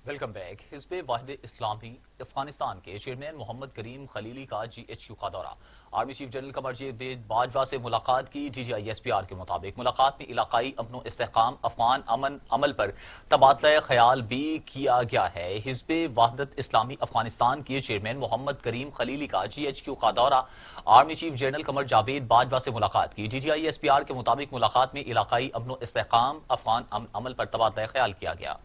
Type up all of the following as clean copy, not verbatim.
Welcome back. Hizb Wahid Islami Afghanistan के chairman Mohammad Karim Khalili का GHQ का दौरा। Army chief general Qamar Javed Bajwa से मुलाकात की। DGI-SPR के मुताबिक मुलाकात में इलाकाई अमन इस्तेहकाम, अफगान अमन अमल पर तबादला ख्याल भी किया गया है। हिज़्ब वाहिद इस्लामी अफगानिस्तान के चेयरमैन मोहम्मद करीम खलीली का GHQ का दौरा। Army chief general Qamar Javed Bajwa से मुलाकात की। DGI-SPR के मुताबिक मुलाकात में इलाकाई अमन इस्तेहकाम, अफगान अमल पर तबादला ख्याल किया गया।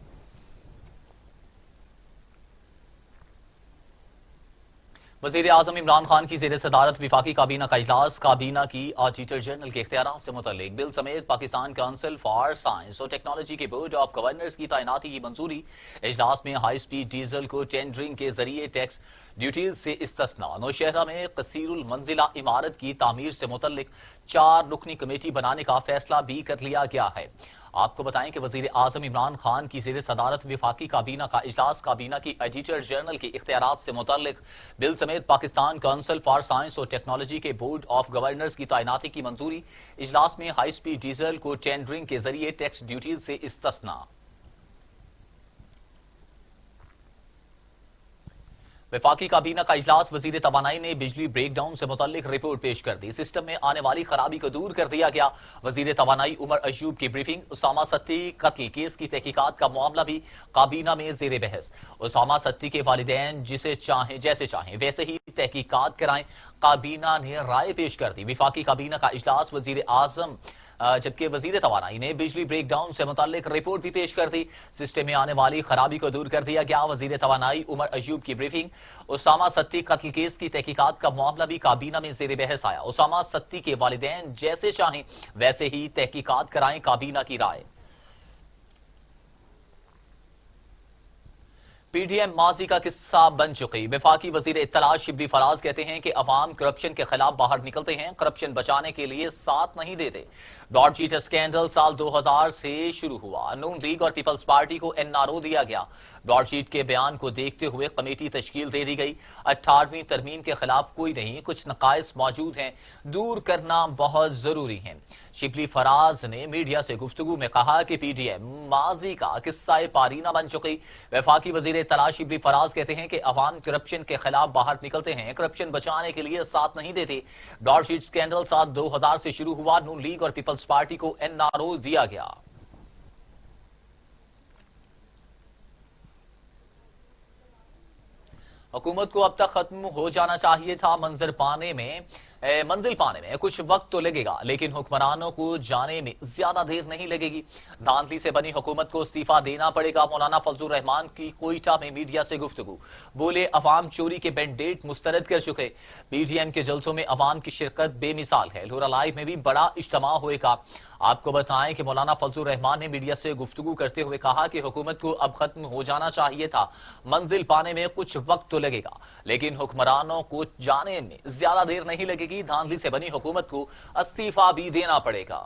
वज़ीर आज़म इमरान खान की ज़ेर सदारत विफाकी काबीना का इजलास। काबीना की ऑडिटर जनरल के इख्तियारात से मुतल्लिक बिल समेत पाकिस्तान काउंसिल फॉर साइंस और टेक्नोलॉजी के बोर्ड ऑफ गवर्नर्स की तैनाती की मंजूरी। इजलास में हाई स्पीड डीजल को टेंडरिंग के जरिए टैक्स ड्यूटीज से इस्तिस्ना। नौशहरा में कसीरुल मंजिला इमारत की तामीर से मुतल्लिक 4 रुकनी कमेटी बनाने का फैसला भी कर लिया गया है। आपको बताएं कि वजीर आजम इमरान खान की ज़ेर सदारत विफाकी काबीना का इजलास काबीना की एडिटर जनरल के इख्तियारात से मुतल्लिक बिल समेत पाकिस्तान काउंसिल फॉर साइंस और टेक्नोलॉजी के बोर्ड ऑफ गवर्नर्स की तैनाती की मंजूरी। इजलास में हाई स्पीड डीजल को टेंडरिंग के जरिए टैक्स ड्यूटीज से इस्तिस्ना। वफाकी काबीना का इजलास। वजीर तवानाई ने बिजली ब्रेकडाउन से मुतल्लिक रिपोर्ट पेश कर दी। सिस्टम में आने वाली खराबी को दूर कर दिया गया। वजीर तवानाई उमर अयूब की ब्रीफिंग। उसामा सत्ती कत्ल केस की तहकीकात का मामला भी काबीना में जेर बहस। उसामा सत्ती के वालिदैन जैसे चाहें वैसे ही तहकीकात कराएं। काबीना ने राय पेश कर दी। वफाकी काबीना का इजलास। वजीर आजम जबकि वजीर तवानाई ने बिजली ब्रेकडाउन से मुताल्लिक रिपोर्ट भी पेश कर दी। सिस्टम में आने वाली खराबी को दूर कर दिया गया। वजीर तवानाई उमर अयूब की ब्रीफिंग। उसामा सत्ती कत्ल केस की तहकीकात का मामला भी काबीना में जेर बहस आया। उसामा सत्ती के वालिदैन जैसे चाहें वैसे ही तहकीकात कराएं। काबीना की राय। PDM माजी का किस्सा बन चुकी। वफाकी वजीर इत्तला शिबली फराज कहते हैं कि अवाम करप्शन के खिलाफ बाहर निकलते हैं, करप्शन बचाने के लिए साथ नहीं देते। ब्रॉडशीट स्कैंडल साल 2000 से शुरू हुआ। नून लीग और पीपल्स पार्टी को NRO दिया गया। ब्रॉडशीट के बयान को देखते हुए कमेटी तश्कील दे दी गई। 18वीं तरमीम के खिलाफ कोई नहीं, कुछ नकाइस मौजूद हैं, दूर करना बहुत जरूरी है। शिबली फराज ने मीडिया से गुफ्तगू में कहा कि PDM माजी का किस्सा पारीना बन चुकी। वफाकी वजीर इत्तला शिबली फराज कहते हैं कि अवाम करप्शन के खिलाफ बाहर निकलते हैं, करप्शन बचाने के लिए साथ नहीं देते। ब्रॉडशीट स्कैंडल साल 2000 से शुरू हुआ। नून लीग और पीपल्स पार्टी को NRO दिया गया। हुकूमत को अब तक खत्म हो जाना चाहिए था। मंजिल पाने में कुछ वक्त तो लगेगा, लेकिन हुक्मरानों को जाने में ज्यादा देर नहीं लगेगी। धांधली से बनी हुकूमत को इस्तीफा देना पड़ेगा। मौलाना फजलुर रहमान की कोयटा में मीडिया से गुफ्तगू। बोले अवाम चोरी के मैंडेट मुस्तरद कर चुके। PDM के जलसों में अवाम की शिरकत बेमिसाल है। लोरा लाइव में भी बड़ा इज्तिमा होएगा। आपको बताएं कि मौलाना फजलुर रहमान ने मीडिया से गुफ्तगू करते हुए कहा कि हुकूमत को अब खत्म हो जाना चाहिए था। मंजिल पाने में कुछ वक्त तो लगेगा, लेकिन हुक्मरानों को जाने में ज्यादा देर नहीं लगेगी। धांधली से बनी हुकूमत को इस्तीफा भी देना पड़ेगा।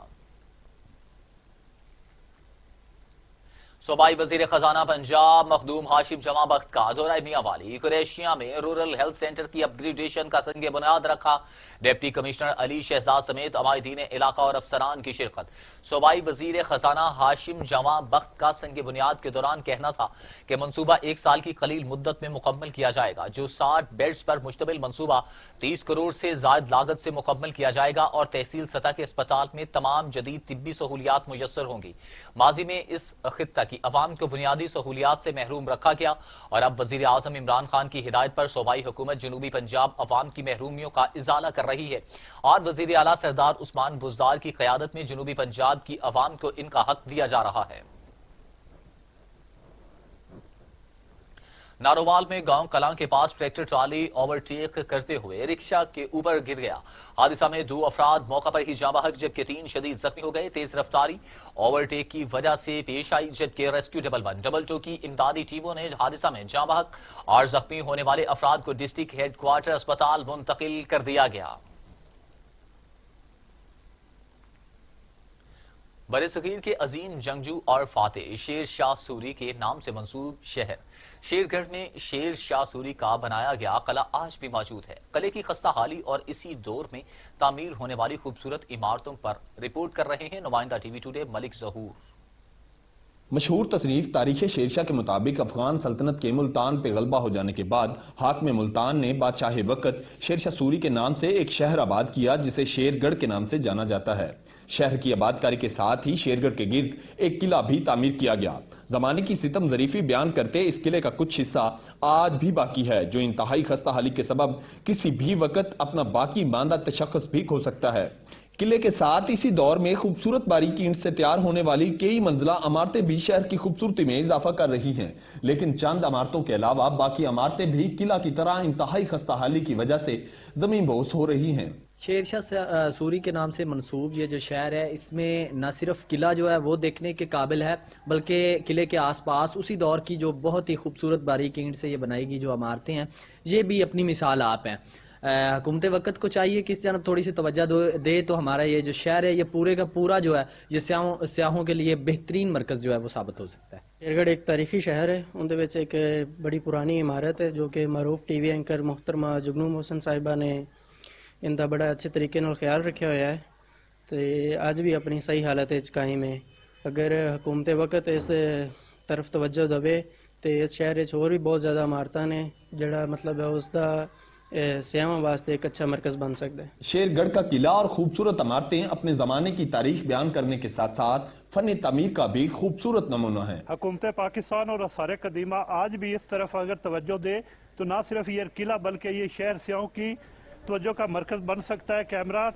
सूबाई वजीर खजाना पंजाब मखदूम हाशिम जमा बख्त का दौरा मियांवाली। कुरैशिया में रूरल हेल्थ सेंटर की अपग्रेडेशन का संग बुनियाद रखा। डिप्टी कमिश्नर अली शहजाद समेत अमायदीन इलाका और अफसरान की शिरकत। सूबाई वजीर खजाना हाशिम जमा बख्त का संग बुनियाद के दौरान कहना था कि मनसूबा 1 साल की कलील मुद्दत में मुकम्मल किया जाएगा। जो 60 बेड्स पर मुश्तमिल मनसूबा 30 करोड़ से जायद लागत से मुकम्मल किया जाएगा और तहसील सतह के अस्पताल में तमाम जदीद तिब्बी सहूलियात मुयस्सर होंगी। माजी में इस खित्ता की अवाम को बुनियादी सहूलियात से महरूम रखा गया और अब वजीर आजम इमरान खान की हिदायत पर सूबाई हुकूमत जनूबी पंजाब अवाम की महरूमियों का इजाला कर रही है और वजीर आला सरदार उस्मान बुज़दार की क़यादत में जनूबी पंजाब की अवाम को इनका हक दिया जा रहा है। नारोवाल में गांव कलां के पास ट्रैक्टर ट्राली ओवरटेक करते हुए रिक्शा के ऊपर गिर गया। हादसा में 2 अफराद मौका पर ही जाँ बहक जबकि 3 शदीद जख्मी हो गए। तेज रफ्तारी ओवरटेक की वजह से पेश आई, जबकि रेस्क्यू 112 की इमदादी टीमों ने हादसा में जाँ बहक और जख्मी होने वाले अफराद को डिस्ट्रिक्ट हेडक्वार्टर अस्पताल मुंतकिल कर दिया गया। बरसगीर के अजीम जंगजू और फातेह शेर शाह सूरी के नाम से मंसूब शहर शेरगढ़ में शेर शाह सूरी का बनाया गया कला आज भी मौजूद है। कले की खस्ता हाली और इसी दौर में तामीर होने वाली खूबसूरत इमारतों पर रिपोर्ट कर रहे हैं नुमाइंदा TV टुडे मलिक जहूर। مشہور تصنیف تاریخ شیرشاہ کے مطابق افغان سلطنت کے ملتان پہ غلبہ ہو جانے کے بعد حاکم ملتان نے بادشاہ وقت شیرشاہ سوری کے نام سے ایک شہر آباد کیا جسے شیر گڑھ کے نام سے جانا جاتا ہے۔ شہر کی آبادکاری کے ساتھ ہی شیر گڑھ کے گرد ایک قلعہ بھی تعمیر کیا گیا۔ زمانے کی ستم ظریفی بیان کرتے اس قلعے کا کچھ حصہ آج بھی باقی ہے جو انتہائی خستہ حالی کے سبب کسی بھی وقت اپنا باقی ماندہ تشخص بھی کھو سکتا ہے۔ قلعے کے ساتھ اسی دور میں خوبصورت باریکی اینٹ سے تیار ہونے والی کئی منزلہ عمارتیں بھی شہر کی خوبصورتی میں اضافہ کر رہی ہیں، لیکن چند عمارتوں کے علاوہ باقی عمارتیں بھی قلعہ کی طرح انتہائی خستہ حالی کی وجہ سے زمین بوس ہو رہی ہیں۔ شیرشاہ سوری کے نام سے منسوب یہ جو شہر ہے اس میں نہ صرف قلعہ جو ہے وہ دیکھنے کے قابل ہے بلکہ قلعے کے آس پاس اسی دور کی جو بہت ہی خوبصورت باریک اینٹ سے یہ بنائی گئی جو عمارتیں ہیں یہ بھی اپنی مثال آپ ہیں۔ حکومت وقت کو چاہیے کہ اس جانب تھوڑی سی توجہ دے تو ہمارا یہ جو شہر ہے یہ پورے کا پورا جو ہے یہ سیاحوں کے لیے بہترین مرکز جو ہے وہ ثابت ہو سکتا ہے۔ شیر گڑھ ایک تاریخی شہر ہے، اندر وچ ایک بڑی پرانی عمارت ہے جو کہ معروف ٹی وی اینکر محترمہ جگنو محسن صاحبہ نے ان کا بڑا اچھے طریقے نال خیال رکھا ہوا ہے تو اج بھی اپنی صحیح حالت قائم ہے۔ اگر حکومت وقت اس طرف توجہ دے تو اس شہر اور بھی بہت زیادہ عمارتاں نے جڑا مطلب ہے اس کا سیاحوں واسطے ایک اچھا مرکز بن سکتا ہے۔ شیر گڑھ کا قلعہ اور خوبصورت عمارتیں اپنے زمانے کی تاریخ بیان کرنے کے ساتھ ساتھ فن تعمیر کا بھی خوبصورت نمونہ ہے۔ حکومت پاکستان اور آثار قدیمہ آج بھی اس طرف اگر توجہ دے تو نہ صرف یہ قلعہ بلکہ یہ شہر سیاحوں کی توجہ کا مرکز بن سکتا ہے۔ کیمرہ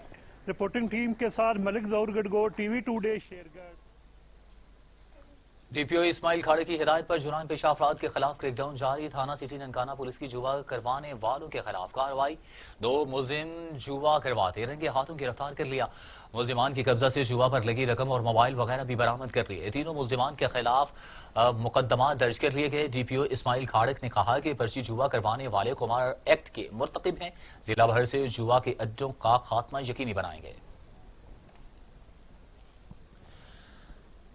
رپورٹنگ ٹیم کے ساتھ ملک ظہور گڑگو، ٹی وی ٹوڈے، شیر گڑھ۔ ڈی پی او اسماعیل کھاڑے کی ہدایت پر جرائم پیشہ افراد کے خلاف کریک ڈاؤن جاری۔ تھانہ سٹی ننکانہ پولیس کی جوا کروانے والوں کے خلاف کارروائی، 2 ملزم جوا کرواتے رنگے ہاتھوں گرفتار کر لیا۔ ملزمان کی قبضہ سے جوا پر لگی رقم اور موبائل وغیرہ بھی برآمد کر لیے۔ تینوں ملزمان کے خلاف مقدمات درج کر لیے گئے۔ ڈی پی او اسماعیل کھاڑک نے کہا کہ پرچی جوا کروانے والے قمار ایکٹ کے مرتکب ہیں، ضلع بھر سے جوا کے اڈوں کا خاتمہ یقینی بنائیں گے۔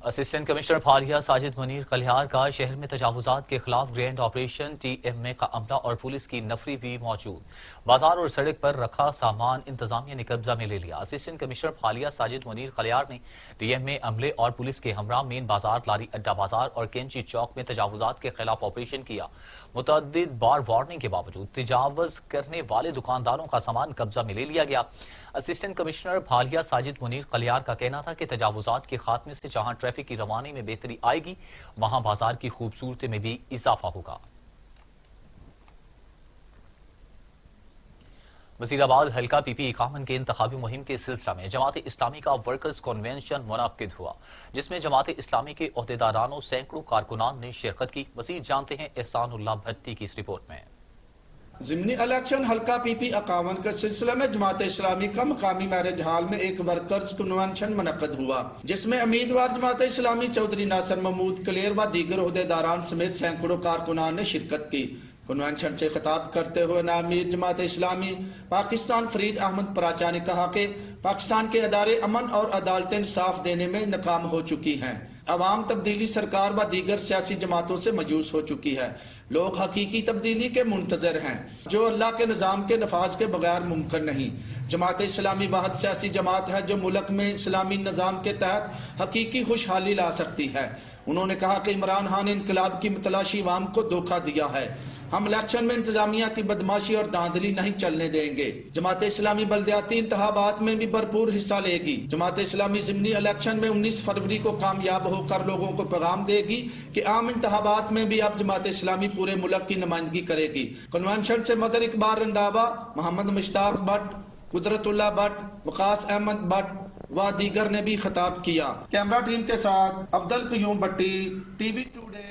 اسسٹنٹ کمشنر پھالیہ ساجد منیر کلیار کا شہر میں تجاوزات کے خلاف گرینڈ آپریشن ٹی ایم اے کا عملہ اور پولیس کی نفری بھی موجود۔ بازار اور سڑک پر رکھا سامان انتظامیہ نے قبضہ میں لے لیا۔ اسسٹنٹ کمشنر پھالیہ ساجد منیر کلیار نے ٹی ایم اے عملے اور پولیس کے ہمراہ مین بازار، لاری اڈا بازار اور کینچی چوک میں تجاوزات کے خلاف آپریشن کیا۔ متعدد بار وارننگ کے باوجود تجاوز کرنے والے دکانداروں کا سامان قبضہ میں لے لیا گیا۔ اسسٹنٹ کمشنر پھالیہ ساجد منیر کلیار کا کہنا تھا کہ تجاوزات کے خاتمے سے جہاں ٹریفک کی روانی میں بہتری آئے گی وہاں بازار کی خوبصورتی میں بھی اضافہ ہوگا۔ وزیر آباد حلقہ پی پی اکامن کے انتخابی مہم کے سلسلہ میں جماعت اسلامی کا ورکرز کنونشن منعقد ہوا جس میں جماعت اسلامی کے عہدیدارانوں سینکڑوں کارکنان نے شرکت کی۔ مزید جانتے ہیں احسان اللہ بھٹی کی اس رپورٹ میں۔ ضمنی الیکشن حلقہ پی پی اکامن کے سلسلے میں جماعت اسلامی کا مقامی میرج ہال میں ایک ورکرز کنونشن منعقد ہوا جس میں امیدوار جماعت اسلامی چودھری ناصر محمود کلیر و دیگر عہدیداران سمیت سینکڑوں کارکنان نے شرکت کی۔ کنونشن سے خطاب کرتے ہوئے نامیر جماعت اسلامی پاکستان فرید احمد پراچا نے کہا کہ پاکستان کے ادارے امن اور عدالت انصاف دینے میں ناکام ہو چکی ہیں۔ عوام تبدیلی سرکار و دیگر سیاسی جماعتوں سے مایوس ہو چکی ہے۔ لوگ حقیقی تبدیلی کے منتظر ہیں جو اللہ کے نظام کے نفاذ کے بغیر ممکن نہیں۔ جماعت اسلامی واحد سیاسی جماعت ہے جو ملک میں اسلامی نظام کے تحت حقیقی خوشحالی لا سکتی ہے۔ انہوں نے کہا کہ عمران خان نے انقلاب کی متلاشی عوام کو دھوکہ دیا ہے۔ ہم الیکشن میں انتظامیہ کی بدماشی اور دھاندلی نہیں چلنے دیں گے۔ جماعت اسلامی بلدیاتی انتخابات میں بھی بھرپور حصہ لے گی۔ جماعت اسلامی ضمنی الیکشن میں 19 فروری کو کامیاب ہو کر لوگوں کو پیغام دے گی کہ عام انتخابات میں بھی اب جماعت اسلامی پورے ملک کی نمائندگی کرے گی۔ کنونشن سے مظہر اقبال رنداوا، محمد مشتاق بٹ، قدرت اللہ بٹ، وقاص احمد بٹ و دیگر نے بھی خطاب کیا۔ کیمرہ ٹیم کے ساتھ عبدل قیوم بٹی، ٹی وی ٹوڈے۔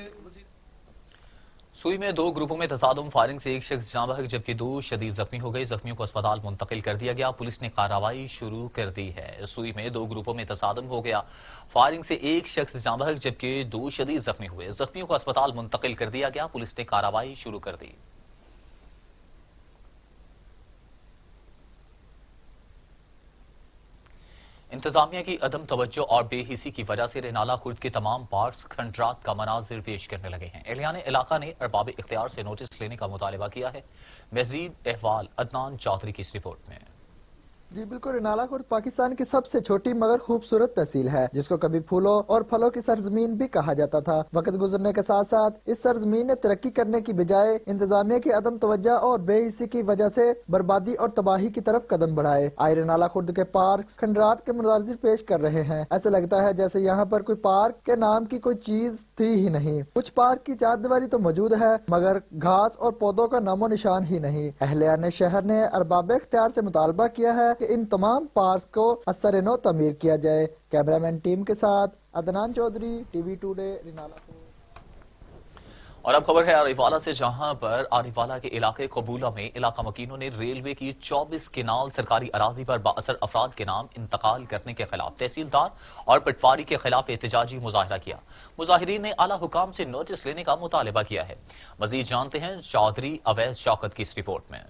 سوئی میں 2 گروپوں میں تصادم، فائرنگ سے ایک شخص جاں بحق جبکہ 2 شدید زخمی ہو گئے۔ زخمیوں کو اسپتال منتقل کر دیا گیا۔ پولیس نے کارروائی شروع کر دی ہے۔ سوئی میں 2 گروپوں میں تصادم ہو گیا، فائرنگ سے ایک شخص جاں بحق جبکہ 2 شدید زخمی ہوئے۔ زخمیوں کو اسپتال منتقل کر دیا گیا۔ پولیس نے کارروائی شروع کر دی۔ انتظامیہ کی عدم توجہ اور بے حسی کی وجہ سے رینالہ خرد کے تمام پارکس کھنڈرات کا مناظر پیش کرنے لگے ہیں۔ اہلیان علاقہ نے ارباب اختیار سے نوٹس لینے کا مطالبہ کیا ہے۔ مزید احوال عدنان چودھری کی اس رپورٹ میں۔ जी बिल्कुल, रिनाला खुर्द पाकिस्तान की सबसे छोटी मगर खूबसूरत तहसील है, जिसको कभी फूलों और फलों की सरजमीन भी कहा जाता था। वक्त गुजरने के साथ साथ इस सरजमीन ने तरक्की करने की बजाय इंतजामिया की अदम तवज्जो और बेहिसी की वजह से बर्बादी और तबाही की तरफ कदम बढ़ाए। आई रिनाला खुर्द के पार्क खंडरात के मुनाजिर पेश कर रहे हैं। ऐसा लगता है जैसे यहाँ पर कोई पार्क के नाम की कोई चीज थी ही नहीं। कुछ पार्क की चारदीवारी तो मौजूद है, मगर घास और पौधों का नामो निशान ही नहीं। अहलियान शहर ने अरबाब इख्तियार से मुतालबा किया है कि इन तमाम पार्क को असर नो तमीर किया जाए। कैमरामैन टीम के साथ अदनान चौधरी, टीवी टुडे, रिनाला। और अब खबर है आरिफवाला से, जहां पर आरिफवाला के इलाके कबूला में इलाका मकीनों ने रेलवे की 24 किनाल सरकारी अराजी पर बाअसर अफराद के नाम इंतकाल करने के खिलाफ तहसीलदार और पटवारी के खिलाफ एहतजाजी मुजाहरा किया। मुजाहिरीन ने आला हुकाम से नोटिस लेने का मुतालबा किया है। मजीद जानते हैं चौधरी अवैस शौकत की इस रिपोर्ट में।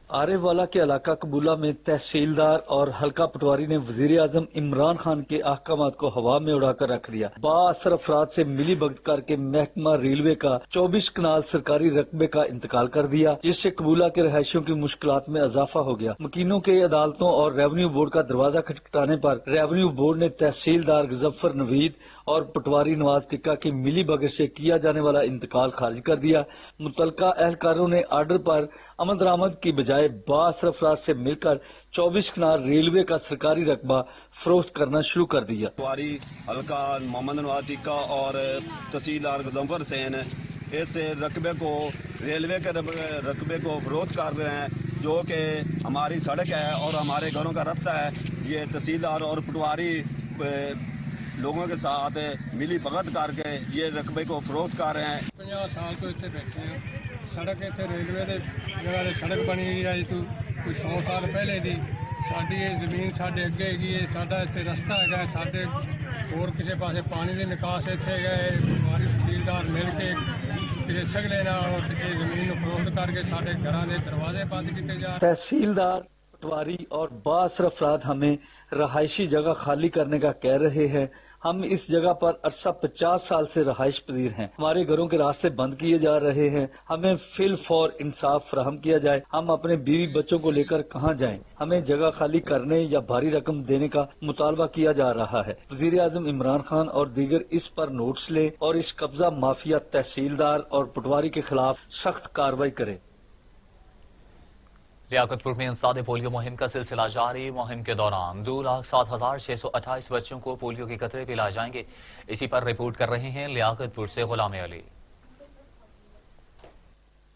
आरिफवाला के इलाका कबूला में तहसीलदार और हल्का पटवारी ने वजीर आजम इमरान खान के अहकामात को हवा में उड़ाकर रख दिया। बाअसर अफराद से मिली भगत करके महकमा रेलवे का 24 कनाल सरकारी रकबे का इंतकाल कर दिया, जिससे कबूला के रहायशियों की मुश्किलात में इजाफा हो गया। मकीनों के अदालतों और रेवन्यू बोर्ड का दरवाजा खटखटाने पर रेवन्यू बोर्ड ने तहसीलदार गजफ्फर नवीद और पटवारी नवाज टिक्का की मिली भगत से किया जाने वाला इंतकाल खारिज कर दिया। मुतलका एहलकारों ने आर्डर पर अमल दरामद की बजाय बाअसर अफराद से मिलकर 24 कनाल रेलवे का सरकारी रकबा फरोख्त करना शुरू कर दिया। पटवारी हल्का मोहम्मद नवाज टिक्का और तहसीलदार गजफ्फर हुसैन इस रकबे को रेलवे के रकबे को फरोख्त कर रहे हैं, जो कि हमारी सड़क है और हमारे घरों का रास्ता है। ये तहसीलदार और पटवारी लोगों के साथ मिली भगत करके ये रकबे को फरोख्त कर रहे हैं। 50 साल तो इतने बैठे हैं। सड़क इतने रेलवे के जगह सड़क बनी हुई है तो कोई 100 साल पहले दी। साडी ये जमीन साडे अगे हैगी है, साडा इत्थे रस्ता है, साडे होर किसी पासे पानी की निकास इत्थे है। हमारी तहसीलदार मिल के किसी सगले ना ये जमीन को फरोख्त करके साडे घरां दे दरवाजे बंद किए जा। तहसीलदार, पटवारी और बाअसर अफराद हमें रहायशी जगह खाली करने का कह रहे हैं। हम इस जगह पर अरसा 50 साल से रहायश पजीर हैं। हमारे घरों के रास्ते बंद किए जा रहे हैं। हमें फिल फॉर इंसाफ फराहम किया जाए। हम अपने बीवी बच्चों को लेकर कहाँ जाएं? हमें जगह खाली करने या भारी रकम देने का मुतालबा किया जा रहा है। वजीर आजम इमरान खान और दीगर इस पर नोटिस लें और इस कब्जा माफिया तहसीलदार और पटवारी के खिलाफ सख्त कार्रवाई करें। लियाकतपुर में इंसदाद पोलियो मुहिम का सिलसिला जारी। मुहिम के दौरान 2,07,628 बच्चों को पोलियो के कतरे पिलाए जाएंगे। इसी पर रिपोर्ट कर रहे हैं लियाकतपुर से गुलाम अली।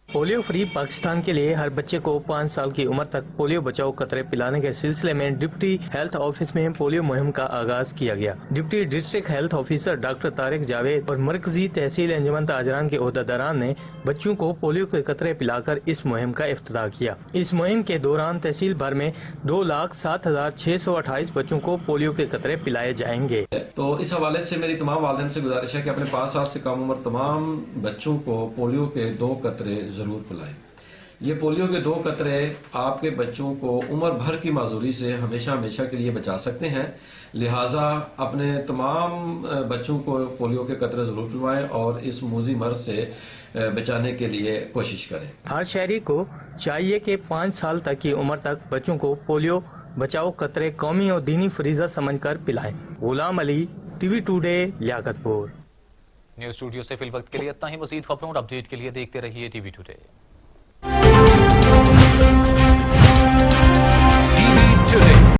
पोलियो फ्री पाकिस्तान के लिए हर बच्चे को 5 साल की उम्र तक पोलियो बचाओ कतरे पिलाने के सिलसिले में डिप्टी हेल्थ ऑफिस में पोलियो मुहिम का आगाज किया गया। Deputy district health officer doctor Tariq Javed और मरकजी तहसील अंजुमन ताजरान के ओहदेदारान ने बच्चों को पोलियो के कतरे पिलाकर इस मुहिम का इफ्तिताह किया। इस मुहिम के दौरान तहसील भर में 2,07,628 बच्चों को पोलियो के कतरे पिलाए जाएंगे। तो इस हवाले से मेरी तमाम वालिदैन से गुजारिश है कि अपने 5 साल से कम उम्र तमाम बच्चों को पोलियो के 2 कतरे जरूर पिलाएं। ये पोलियो के 2 कतरे आपके बच्चों को उम्र भर की माजूरी से हमेशा हमेशा के लिए बचा सकते हैं। लिहाजा अपने तमाम बच्चों को पोलियो के कतरे जरूर पिलवाएं और इस मूजी मर्ज से बचाने के लिए कोशिश करें। हर शहरी को चाहिए कि 5 साल तक की उम्र तक बच्चों को पोलियो बचाओ कतरे कौमी और दीनी फरीजा समझकर पिलाएं। Ghulam Ali, TV today, Liaquatpur. News studio से फिल वक्त के लिए इतना ही। मजीद खबरों और अपडेट के लिए देखते रहिए टीवी टुडे।